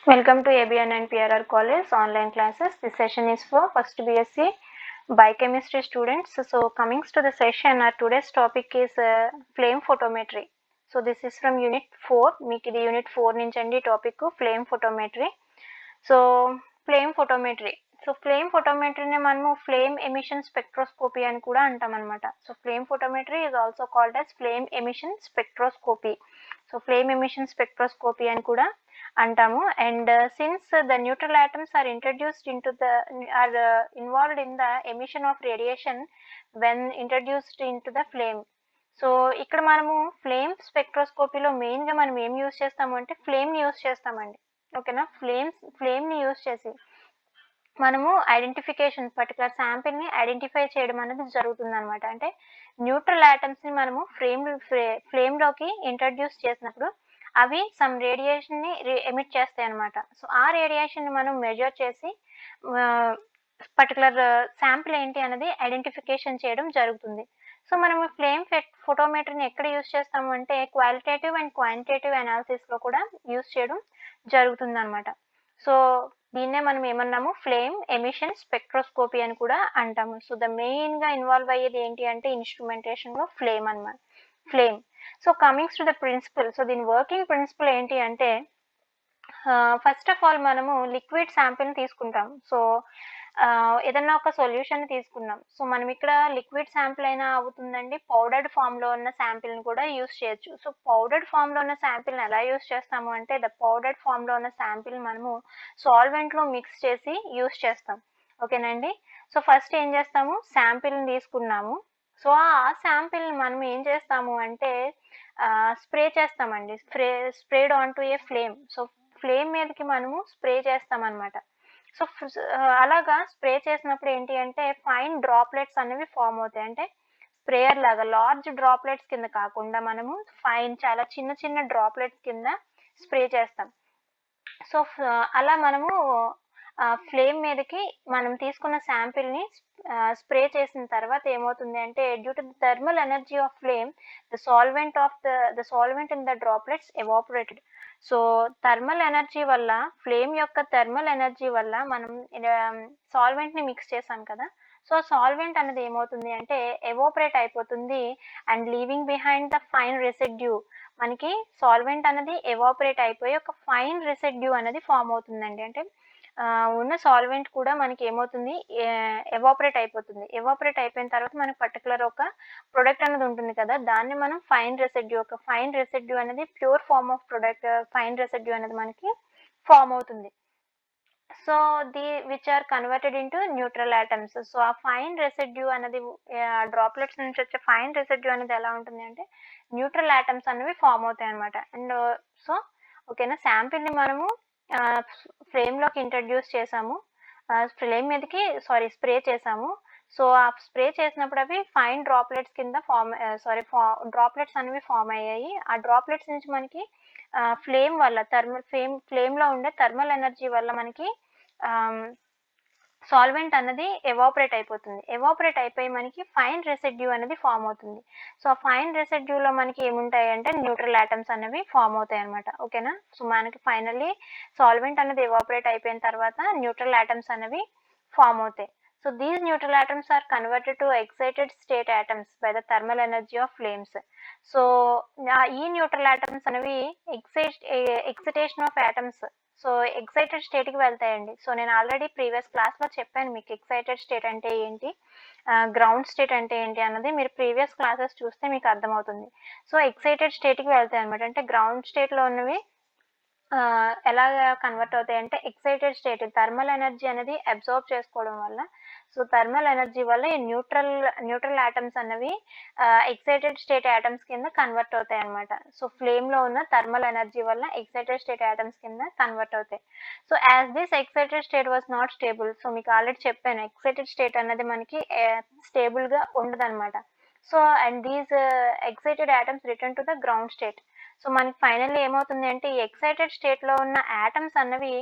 Welcome to ABN and PRR College online classes. This session is for first BSc Biochemistry students. So coming to the session, our today's topic is flame photometry. So this is from unit 4. మీకు ఇది unit 4 నుంచి అండి topic flame photometry. So flame photometry flame ఫోటోమెట్రీని మనము flame emission spectroscopy అని కూడా అంటాం అనమాట. So flame photometry is also called as flame emission spectroscopy. So flame emission spectroscopy అని కూడా అంటాము. And since the neutral atoms are introduced involved in the emission of radiation when introduced in to the flame. So ఇక్కడ మనము flame స్పెక్ట్రోస్కోపీలో మెయిన్గా మనం ఏం use చేస్తాము అంటే ఫ్లేమ్ని యూజ్ చేస్తామండి. ఓకేనా, ఫ్లేమ్ని యూజ్ చేసి మనము ఐడెంటిఫికేషన్ పర్టికులర్ శాంపిల్ని ఐడెంటిఫై చేయడం అనేది జరుగుతుంది అనమాట. అంటే న్యూట్రల్ ఆటమ్స్ని మనము ఫ్లేమ్లోకి ఇంట్రడ్యూస్ చేసినప్పుడు అవి సమ్ రేడియేషన్ని ఎమిట్ చేస్తాయి అనమాట. సో ఆ రేడియేషన్ని మనం మెజర్ చేసి పర్టికులర్ శాంపిల్ ఏంటి అనేది ఐడెంటిఫికేషన్ చేయడం జరుగుతుంది. సో మనము ఫ్లేమ్ ఫోటోమెట్రీని ఎక్కడ యూజ్ చేస్తాము అంటే క్వాలిటేటివ్ అండ్ క్వాంటిటేటివ్ అనాలిసిస్లో కూడా యూజ్ చేయడం జరుగుతుంది అనమాట. సో దీన్నే మనం ఏమన్నాము ఫ్లేమ్ ఎమిషన్ స్పెక్ట్రోస్కోపీ అని కూడా అంటాము. సో ద మెయిన్గా ఇన్వాల్వ్ అయ్యేది ఏంటి అంటే ఇన్స్ట్రుమెంటేషన్లో ఫ్లేమ్ అనమాట. Flame. So comings to the principle. So దీని వర్కింగ్ ప్రిన్సిపల్ ఏంటి అంటే ఫస్ట్ ఆఫ్ ఆల్ మనము లిక్విడ్ శాంపిల్ని తీసుకుంటాం. సో ఏదన్నా ఒక సొల్యూషన్ తీసుకున్నాం. సో మనం ఇక్కడ లిక్విడ్ శాంపిల్ అయినా అవుతుందండి, పౌడర్డ్ ఫామ్లో ఉన్న శాంపిల్ని కూడా యూస్ చేయొచ్చు. సో పౌడర్డ్ ఫామ్లో ఉన్న శాంపిల్ని ఎలా యూస్ చేస్తాము అంటే ద పౌడర్డ్ ఫామ్లో ఉన్న శాంపిల్ మనము సాల్వెంట్లో మిక్స్ చేసి యూస్ చేస్తాం. ఓకేనండి. సో ఫస్ట్ ఏం చేస్తాము, శాంపిల్ని తీసుకున్నాము. సో ఆ శాంపిల్ని మనం ఏం చేస్తాము అంటే స్ప్రే చేస్తామండి. Spread on to A flame. So flame మీదకి మనము స్ప్రే చేస్తామన్నమాట. సో అలాగా స్ప్రే చేసినప్పుడు ఏంటి అంటే ఫైన్ డ్రాప్లెట్స్ అనేవి ఫామ్ అవుతాయి. అంటే స్ప్రేయర్ లాగా లార్జ్ డ్రాప్లెట్స్ కింద కాకుండా మనము ఫైన్ చాలా చిన్న చిన్న డ్రాప్లెట్స్ కింద స్ప్రే చేస్తాం. సో అలా మనము ఫ్లేమ్ మీదకి మనం తీసుకున్న శాంపిల్ని స్ప్రే చేసిన తర్వాత ఏమవుతుంది అంటే due to the thermal energy of flame the solvent in the droplets evaporated. So thermal energy వల్ల ఫ్లేమ్ యొక్క థర్మల్ ఎనర్జీ వల్ల మనం సాల్వెంట్ని మిక్స్ చేసాం కదా. సో సాల్వెంట్ అనేది ఏమవుతుంది అంటే ఎవాపరేట్ అయిపోతుంది and leaving behind the fine residue. మనకి సాల్వెంట్ అనేది ఎవాపరేట్ అయిపోయి ఒక ఫైన్ రెసిడ్యూ అనేది ఫామ్ అవుతుందండి. అంటే ఉన్న సాల్వెంట్ కూడా మనకి ఏమవుతుంది ఎవాపరేట్ అయిపోతుంది. ఎవాపరేట్ అయిపోయిన తర్వాత మనకి పర్టికులర్ ఒక ప్రొడక్ట్ అనేది ఉంటుంది కదా, దాన్ని మనం ఫైన్ రెసిడ్యూ అనేది pure form of product fine residue అనేది మనకి ఫామ్ అవుతుంది. So which are converted into neutral atoms. So ఆ ఫైన్ రెసిడ్యూ అనేది డ్రాప్లెట్స్ నుంచి వచ్చే ఫైన్ రెసిడ్యూ అనేది ఎలా ఉంటుంది అంటే న్యూట్రల్ ఆటమ్స్ అనేవి ఫామ్ అవుతాయి అనమాట. అండ్ సో ఓకేనా, శాంపిల్ని మనము ఫ్లేమ్లోకి ఇంట్రడ్యూస్ చేసాము, ఫ్లేమ్ మీదకి స్ప్రే చేసాము. సో ఆ స్ప్రే చేసినప్పుడు అవి ఫైన్ డ్రాప్లెట్స్ కింద డ్రాప్లెట్స్ అనేవి ఫామ్ అయ్యాయి. ఆ డ్రాప్లెట్స్ నుంచి మనకి ఫ్లేమ్ వల్ల ఫ్లేమ్లో ఉండే థర్మల్ ఎనర్జీ వల్ల మనకి సాల్వెంట్ అనేది ఎవాపరేట్ అయిపోతుంది. ఎవాపరేట్ అయిపోయి మనకి ఫైన్ రెసిడ్యూ అనేది ఫామ్ అవుతుంది. సో ఆ ఫైన్ రెసిడ్యూలో మనకి ఏముంటాయి అంటే న్యూట్రల్ ఆటమ్స్ అనేవి ఫామ్ అవుతాయి అనమాట. ఓకేనా. సో మనకి ఫైనల్లీ సాల్వెంట్ అనేది ఎవాపరేట్ అయిపోయిన తర్వాత న్యూట్రల్ ఆటమ్స్ అనేవి ఫామ్ అవుతాయి. So these neutral atoms are converted to excited state atoms by the thermal energy of flames. So ఈ న్యూట్రల్ ఆటమ్స్ అనేవి excitation of atoms, so excited స్టేట్కి వెళ్తాయండి. సో నేను ఆల్రెడీ ప్రీవియస్ క్లాస్లో చెప్పాను మీకు ఎక్సైటెడ్ స్టేట్ అంటే ఏంటి, గ్రౌండ్ స్టేట్ అంటే ఏంటి అన్నది మీరు ప్రీవియస్ క్లాసెస్ చూస్తే మీకు అర్థమవుతుంది. సో ఎక్సైటెడ్ స్టేట్కి వెళ్తాయి అనమాట. అంటే గ్రౌండ్ స్టేట్లో ఉన్నవి ఎలా కన్వర్ట్ అవుతాయి అంటే ఎక్సైటెడ్ స్టేట్ థర్మల్ ఎనర్జీ అనేది అబ్జార్బ్ చేసుకోవడం వల్ల, సో థర్మల్ ఎనర్జీ వల్ల ఈ న్యూట్రల్ ఆటమ్స్ అనేవి ఎక్సైటెడ్ స్టేట్ ఆటమ్స్ కింద కన్వర్ట్ అవుతాయి అనమాట. సో ఫ్లేమ్లో ఉన్న థర్మల్ ఎనర్జీ వల్ల ఎక్సైటెడ్ స్టేట్ ఆటమ్స్ కింద కన్వర్ట్ అవుతాయి. So as this excited state was not stable. So మీకు ఆల్రెడీ చెప్పాను ఎక్సైటెడ్ స్టేట్ అనేది మనకి స్టేబుల్గా ఉండదు అనమాట. So and these excited atoms return to the ground state. So మనకి ఫైనల్లీ ఏమవుతుంది అంటే ఈ ఎక్సైటెడ్ స్టేట్లో ఉన్న ఆటమ్స్ అన్నవి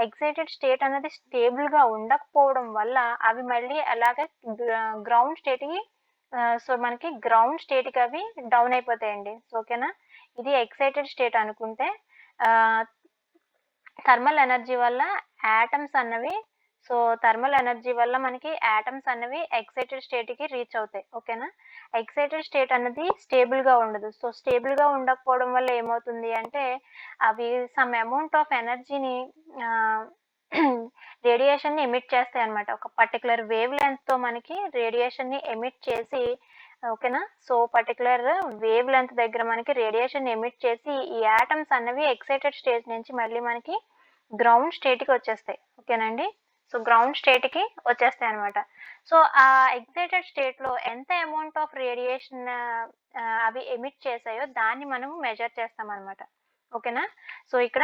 ఎక్సైటెడ్ స్టేట్ అనేది స్టేబుల్గా ఉండకపోవడం వల్ల అవి మళ్ళీ అలాగే గ్రౌండ్ స్టేట్కి సో మనకి గ్రౌండ్ స్టేట్కి అవి డౌన్ అయిపోతాయండి. సో ఓకేనా, ఇది ఎక్సైటెడ్ స్టేట్ అనుకుంటే థర్మల్ ఎనర్జీ వల్ల యాటమ్స్ అన్నవి థర్మల్ ఎనర్జీ వల్ల మనకి యాటమ్స్ అన్నవి ఎక్సైటెడ్ స్టేట్‌కి రీచ్ అవుతాయి. ఓకేనా? ఎక్సైటెడ్ స్టేట్ అన్నది స్టేబుల్‌గా ఉండదు. స్టేబుల్‌గా ఉండకపోవడం వల్ల ఏమవుతుంది అంటే, అవి సమ్ అమౌంట్ ఆఫ్ ఎనర్జీని ఆహ్, రేడియేషన్‌ని ఎమిట్ చేస్తాయన్నమాట. ఒక పర్టిక్యులర్ వేవ్ లెంగ్త్‌తో మనకి రేడియేషన్‌ని ఎమిట్ చేసి ఓకేనా? పర్టిక్యులర్ వేవ్ లెంగ్త్ దగ్గర మనకి రేడియేషన్‌ని ఎమిట్ చేసి, ఈ యాటమ్స్ అన్నవి ఎక్సైటెడ్ స్టేట్ నుంచి మళ్ళీ మనకి గ్రౌండ్ స్టేట్‌కి వచ్చేస్తాయి. ఓకేనండి? గ్రౌండ్ స్టేట్‌కి వచ్చేస్తాయన్నమాట. ఆ ఎక్సైటెడ్ స్టేట్‌లో ఎంత అమౌంట్ ఆఫ్ రేడియేషన్ అవి ఎమిట్ చేశాయో దాన్ని మనము మెజర్ చేస్తామన్నమాట. ఓకేనా? ఇక్కడ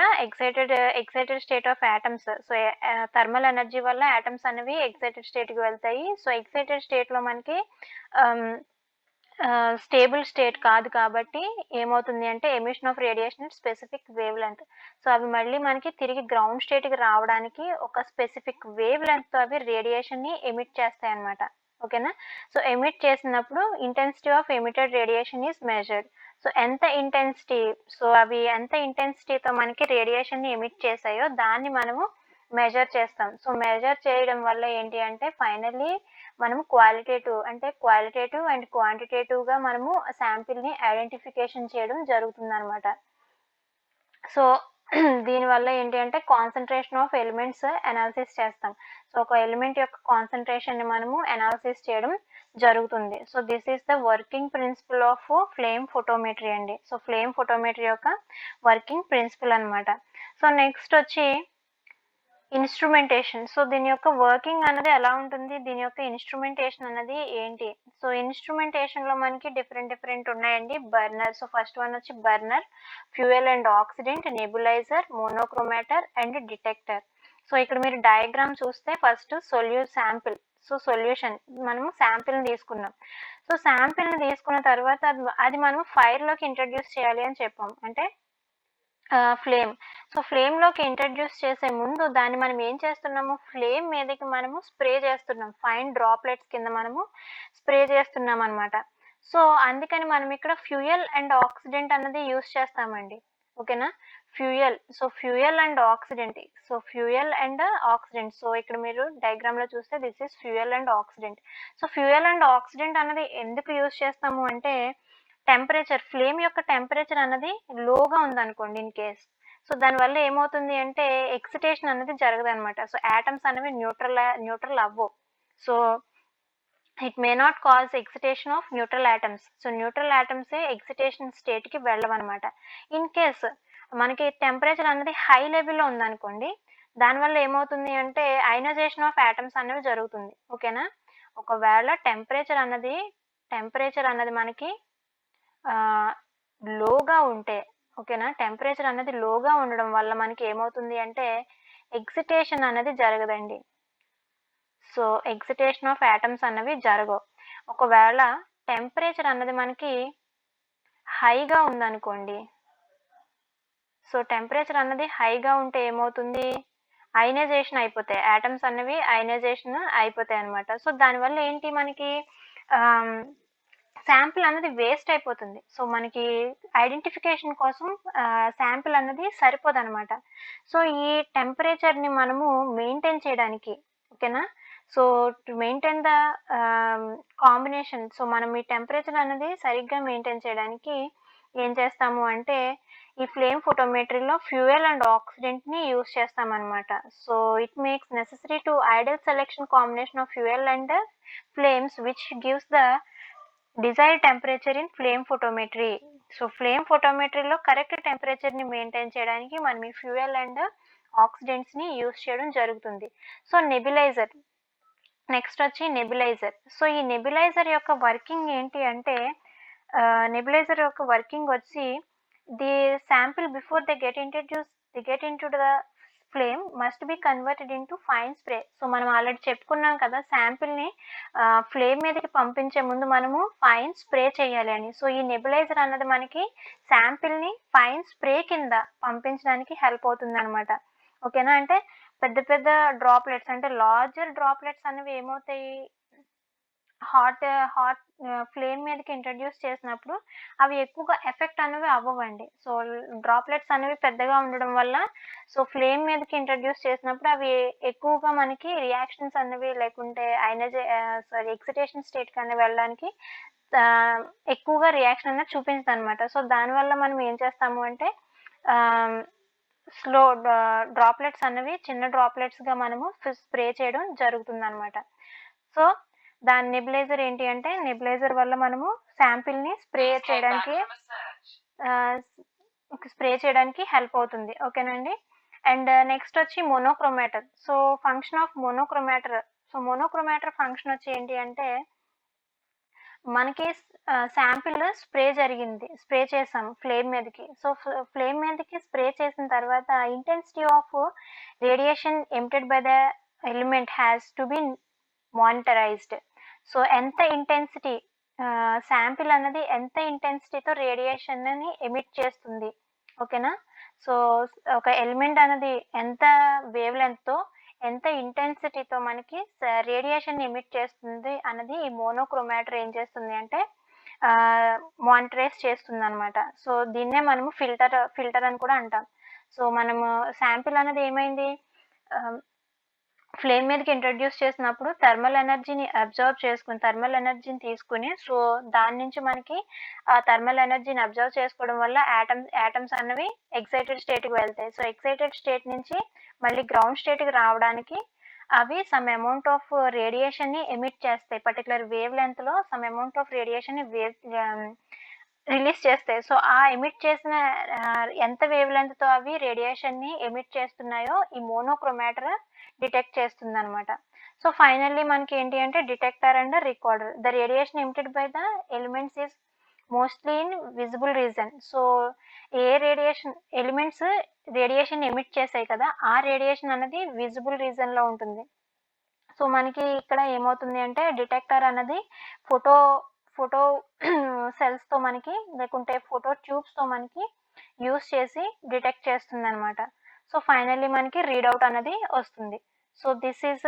excited state of atoms. Thermal energy వల్ల యాటమ్స్ అనేవి ఎక్సైటెడ్ స్టేట్‌కి వెళ్తాయి. ఎక్సైటెడ్ స్టేట్‌లో మనకి ఆహ్, స్టేబుల్ స్టేట్ కాదు కాబట్టి ఏమవుతుంది అంటే emission of radiation at specific wave length. అవి మళ్ళీ మనకి తిరిగి గ్రౌండ్ స్టేట్‌కి రావడానికి ఒక స్పెసిఫిక్ వేవ్ లెంగ్త్‌తో అవి రేడియేషన్‌ని ఎమిట్ చేస్తాయన్నమాట. ఓకేనా? ఎమిట్ చేసినప్పుడు intensity of emitted radiation is measured. ఎంత ఇంటెన్సిటీ అవి ఎంత ఇంటెన్సిటీతో మనకి రేడియేషన్‌ని ఎమిట్ చేశాయో దాన్ని మనము మెజర్ చేస్తాం. మెజర్ చేయడం వల్ల ఏంటి అంటే ఫైనల్లీ మనము క్వాలిటేటివ్ అండ్ క్వాంటిటేటివ్‌గా మనము శాంపిల్‌ని ఐడెంటిఫికేషన్ చేయడం జరుగుతుందనమాట. దీనివల్ల ఏంటి అంటే కాన్సంట్రేషన్ ఆఫ్ ఎలిమెంట్స్ అనాలిసిస్ చేస్తాం. ఒక ఎలిమెంట్ యొక్క కాన్సంట్రేషన్‌ని మనము అనాలిసిస్ చేయడం జరుగుతుంది. This is the working principle of flame photometry అండి. ఫ్లేమ్ ఫోటోమెట్రీ యొక్క వర్కింగ్ ప్రిన్సిపల్ అనమాట. నెక్స్ట్ వచ్చి ఇన్‌స్ట్రుమెంటేషన్. దీని యొక్క వర్కింగ్ అన్నది ఎలా ఉంటుంది? దీని యొక్క ఇన్‌స్ట్రుమెంటేషన్ అన్నది ఏంటి? ఇన్‌స్ట్రుమెంటేషన్‌లో మనకి డిఫరెంట్ ఉన్నాయండి. బర్నర్. ఫస్ట్ వన్ వచ్చి burner, fuel and oxidant, nebuliser, monochromator and detector. ఇక్కడ మీరు డయాగ్రామ్ చూస్తే ఫస్ట్ శాంపిల్. సొల్యూషన్ మనము శాంపిల్‌ని తీసుకున్నాం. శాంపిల్‌ని తీసుకున్న తర్వాత అది మనం ఫైర్‌లోకి ఇంట్రొడ్యూస్ చేయాలి అని చెప్పాం. అంటే ఫ్లేమ్. ఫ్లేమ్‌లోకి ఇంట్రొడ్యూస్ చేసే ముందు దాన్ని మనం ఏం చేస్తున్నాము, ఫ్లేమ్ మీదకి మనము స్ప్రే చేస్తున్నాం. ఫైన్ డ్రాప్‌లెట్స్ కింద మనము స్ప్రే చేస్తున్నామనమాట. అందుకని మనం ఇక్కడ ఫ్యూయల్ అండ్ ఆక్సిడెంట్ అన్నది యూజ్ చేస్తామండి. ఓకేనా? Fuel. Fuel and oxidant. Fuel and oxidant. ఇక్కడ మీరు డయాగ్రామ్‌లో చూస్తే this is fuel and oxidant. Fuel and oxidant అన్నది ఎందుకు యూజ్ చేస్తాము అంటే ఫ్లేమ్ యొక్క టెంపరేచర్ అన్నది లోగా ఉందనుకోండి ఇన్ కేస్. దానివల్ల ఏమవుతుంది అంటే ఎక్సిటేషన్ అనేది జరగదనమాట. యాటమ్స్ అనేవి న్యూట్రల్ అవ్వవు. So, it may not cause excitation of neutral atoms. Neutral యాటమ్సే ఎక్సిటేషన్ స్టేట్‌కి వెళ్ళవనమాట. ఇన్ కేస్ మనకి టెంపరేచర్ అనేది హై లెవెల్‌లో ఉందనుకోండి, దానివల్ల ఏమవుతుంది అంటే అయనైజేషన్ ఆఫ్ యాటమ్స్ అనేవి జరుగుతుంది. ఓకేనా? ఒకవేళ టెంపరేచర్ అన్నది మనకి లోగా ఉంటే ఓకేనా? టెంపరేచర్ అన్నది లోగా ఉండడం వల్ల మనకి ఏమవుతుంది అంటే ఎక్సిటేషన్ అనేది జరగదండి. ఎక్సిటేషన్ ఆఫ్ యాటమ్స్ అన్నవి జరగవు. ఒకవేళ టెంపరేచర్ అన్నది మనకి హైగా ఉందనుకోండి. టెంపరేచర్ అన్నది హైగా ఉంటే ఏమవుతుంది? అయనైజేషన్ అయిపోతాయి. యాటమ్స్ అన్నవి అయనైజేషన్ అయిపోతాయన్నమాట. దానివల్ల ఏంటి మనకి ఆహ్, శాంపిల్ అన్నది వేస్ట్ అయిపోతుంది. మనకి ఐడెంటిఫికేషన్ కోసం శాంపిల్ అన్నది సరిపోదనమాట. ఈ టెంపరేచర్‌ని మనము మెయింటైన్ చేయడానికి ఓకేనా? To maintain the combination. మనం ఈ టెంపరేచర్ అనేది సరిగ్గా మెయింటైన్ చేయడానికి ఏం చేస్తాము అంటే ఈ ఫ్లేమ్ ఫోటోమెట్రీలో ఫ్యూయల్ అండ్ ఆక్సిడెంట్‌ని యూజ్ చేస్తామనమాట. It makes necessary to ideal selection combination of fuel and flames which gives the desired temperature in flame photometry. Flame ఫోటోమెట్రీలో కరెక్ట్ టెంపరేచర్‌ని మెయింటైన్ చేయడానికి మనం ఈ ఫ్యూయల్ అండ్ ఆక్సిడెంట్స్‌ని యూజ్ చేయడం జరుగుతుంది. నెబులైజర్. నెక్స్ట్ వచ్చి నెబులైజర్. ఈ నెబులైజర్ యొక్క వర్కింగ్ ఏంటి అంటే నెబులైజర్ యొక్క వర్కింగ్ వచ్చి the sample before they get into the flame must be converted into fine spray. మనం ఆల్రెడీ చెప్పుకున్నాం కదా! శాంపిల్‌ని ఫ్లేమ్ మీదకి పంపించే ముందు మనము ఫైన్ స్ప్రే చేయాలి అని. ఈ నెబులైజర్ అన్నది మనకి శాంపిల్‌ని ఫైన్ స్ప్రే కింద పంపించడానికి హెల్ప్ అవుతుందనమాట. ఓకేనా? అంటే పెద్ద డ్రాప్‌లెట్స్ అంటే లార్జర్ డ్రాప్‌లెట్స్ అనేవి ఏమవుతాయి? హాట్ ఫ్లేమ్ మీదకి ఇంట్రడ్యూస్ చేసినప్పుడు అవి ఎక్కువగా ఎఫెక్ట్ అనేవి అవ్వవండి. సో, డ్రాప్లెట్స్ అనేవి పెద్దగా ఉండడం వల్ల సో, ఫ్లేమ్ మీదకి ఇంట్రడ్యూస్ చేసినప్పుడు అవి ఎక్కువగా మనకి రియాక్షన్స్ అనేవి లేకుంటే ఎక్సిటేషన్ స్టేట్‌కనేవి వెళ్ళడానికి ఎక్కువగా రియాక్షన్ అనేది చూపించదనమాట. సో, దానివల్ల మనం ఏం చేస్తాము అంటే ఆహ్, స్లో డా డ్రాప్లెట్స్ అనేవి చిన్న డ్రాప్లెట్స్‌గా మనము స్ప్రే చేయడం జరుగుతుందనమాట. సో, దాని నెబులైజర్ ఏంటి అంటే, నెబులైజర్ వల్ల మనము శాంపిల్‌ని ఆహ్, స్ప్రే చేయడానికి హెల్ప్ అవుతుంది. ఓకేనండి. అండ్ నెక్స్ట్ వచ్చి monochromator. So, function of monochromator. So, monochromator function వచ్చి ఏంటి అంటే మనకి శాంపిల్ స్ప్రే చేసాం ఫ్లేమ్ మీదకి. సో, ఫ్లేమ్ మీదకి స్ప్రే చేసిన తర్వాత intensity of radiation emitted by the element has to be monitorised. So, ఎంత ఇంటెన్సిటీ శాంపిల్ అన్నది ఎంత ఇంటెన్సిటీతో రేడియేషన్‌ని ఎమిట్ చేస్తుంది. ఓకేనా? సో, ఒక ఎలిమెంట్ అనేది ఎంత వేవ్ లెంగ్త్‌తో, ఎంత ఇంటెన్సిటీతో మనకి రేడియేషన్‌ని ఎమిట్ చేస్తుంది అన్నది ఈ మోనోక్రోమాటర్ ఏం చేస్తుంది అంటే మానిటరైజ్ చేస్తుందనమాట. సో, దీన్నే మనము ఫిల్టర్ అని కూడా అంటాం. సో, మనము శాంపిల్ అనేది ఏమైంది ఆహ్, ఫ్లేమ్ మీదకి ఇంట్రడ్యూస్ చేసినప్పుడు థర్మల్ ఎనర్జీని తీసుకొని సో, దాని నుంచి మనకి ఆ థర్మల్ ఎనర్జీని అబ్జర్వ్ చేసుకోవడం వల్ల యాటమ్స్ అన్నవి ఎక్సైటెడ్ స్టేట్‌కి వెళ్తాయి. సో, ఎక్సైటెడ్ స్టేట్ నుంచి మళ్ళీ గ్రౌండ్ స్టేట్‌కి రావడానికి అవి సమ్ అమౌంట్ ఆఫ్ రేడియేషన్‌ని ఎమిట్ చేస్తాయి. పర్టిక్యులర్ వేవ్ లెంగ్త్‌లో సమ్ అమౌంట్ ఆఫ్ రేడియేషన్‌ని రిలీజ్ చేస్తాయి. సో, ఆ ఎమిట్ చేసిన ఎంత వేవ్ లెంగ్త్‌తో అవి రేడియేషన్‌ని ఎమిట్ చేస్తున్నాయో ఈ మోనోక్రోమాటర్ డిటెక్ట్ చేస్తుందనమాట. సో, ఫైనల్లీ మనకేంటి అంటే detector and recorder. The radiation emitted by the elements is mostly in visible region. So, ఏ ఎలిమెంట్స్ రేడియేషన్ ఎమిట్ చేసాయి కదా! ఆ రేడియేషన్ అన్నది విజిబుల్ రీజన్‌లో ఉంటుంది. సో, మనకి ఇక్కడ ఏమవుతుంది అంటే డిటెక్టర్ అన్నది ఫోటో ఫోటో సెల్స్‌తో మనకి లేకుంటే ఫోటో ట్యూబ్స్‌తో మనకి యూజ్ చేసి డిటెక్ట్ చేస్తుందనమాట. సో, ఫైనల్లీ మనకి రీడౌట్ అన్నది వస్తుంది. So, this is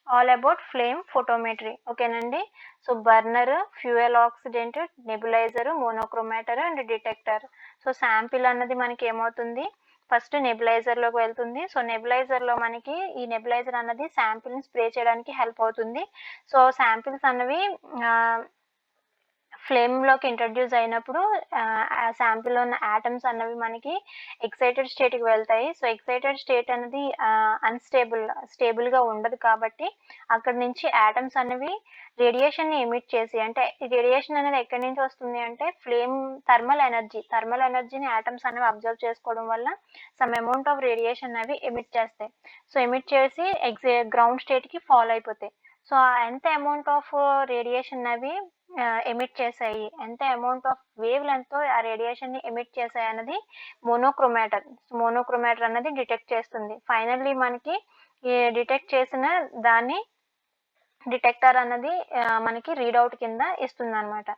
all about flame photometry. ఓకేనండి. So, burner, fuel oxidant, nebuliser, monochromator and detector. So, sample అన్నది మనకేమవుతుంది ఫస్ట్ నెబులైజర్‌లోకి వెళ్తుంది. సో, నెబులైజర్‌లో మనకి ఈ నెబులైజర్ అన్నది శాంపిల్‌ని స్ప్రే చేయడానికి హెల్ప్ అవుతుంది. సో, శాంపిల్స్ అన్నవి ఆహ్, ఫ్లేమ్‌లోకి ఇంట్రడ్యూస్ అయినప్పుడు ఆ శాంపిల్‌లో ఉన్న యాటమ్స్ అన్నవి మనకి ఎక్సైటెడ్ స్టేట్‌కి వెళ్తాయి. సో, ఎక్సైటెడ్ స్టేట్ అనేది స్టేబుల్‌గా ఉండదు కాబట్టి అక్కడి నుంచి యాటమ్స్ అనేవి రేడియేషన్‌ని ఎమిట్ చేసి అంటే ఈ రేడియేషన్ అనేది ఎక్కడి నుంచి వస్తుంది అంటే థర్మల్ ఎనర్జీని యాటమ్స్ అనేవి అబ్జర్వ్ చేసుకోవడం వల్ల సమ్ అమౌంట్ ఆఫ్ రేడియేషన్ అవి ఎమిట్ చేస్తాయి. సో, ఎమిట్ చేసి గ్రౌండ్ స్టేట్‌కి ఫాల్ అయిపోతాయి. సో, ఎంత అమౌంట్ ఆఫ్ రేడియేషన్ అవి ఎమిట్ చేశాయి. ఎంత అమౌంట్ ఆఫ్ వేవ్ లెంగ్త్‌తో ఆ రేడియేషన్‌ని ఎమిట్ చేశాయన్నది మోనోక్రోమాటర్ అన్నది డిటెక్ట్ చేస్తుంది. ఫైనల్లీ మనకి ఈ డిటెక్ట్ చేసిన దాన్ని డిటెక్టర్ అన్నది మనకి రీడౌట్ కింద ఇస్తుందనమాట.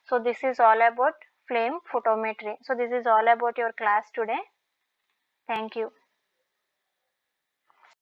So, this is all about flame photometry. So, this is all about your class today. Thank you.